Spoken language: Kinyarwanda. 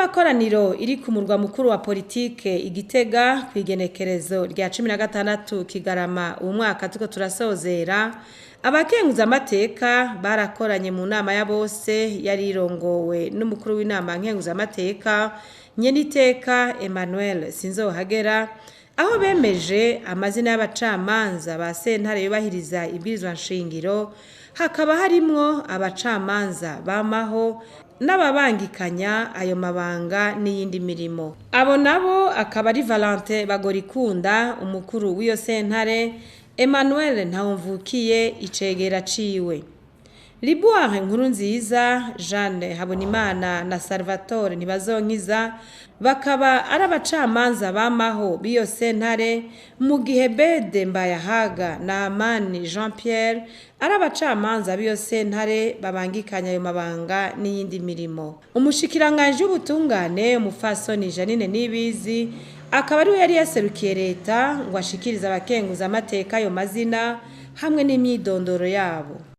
y'amakoraniro iri ku murwa mukuru wa politike Igitega kw'igenekerezo rya 16 Kigarama uwo mwaka tuko turasozera, abakenguza amateka barakoranye mu nama ya bose yarirongowe n'umukuru w'inama nkenguza amateka Nyeniteka Emmanuel Sinzohagera, aho bemeje amazina y'abacamanza ba sentare yubahiriza ibwirizwa nshingiro, hakaba harimwo abacamanza bamaho n'ababangikanya ayo mabanga n'iyindi mirimo. Abo nabo akaba ari Valentin Bagorikunda umukuru w'iyo sentare, Emmanuel Ntawumvukiye icegera ciwe, Liboire Nkurunziza, Jeanne Habonimana na Salvatore Ntibazonkiza bakaba ari abacamanza bamaho b'iyo sentare, mu gihe Bede Mbayahaga na Amani Jean Pierre ari abacamanza b'iyo sentare babangikanya ayo mabanga n'iyindi mirimo. Umushikiranganji w'ubutungane umupfasoni Janine Nibizi akaba ari we yari yaserukiye leta ngo ashikirize abakenguza amateka ayo mazina hamwe n'imyidondoro yabo.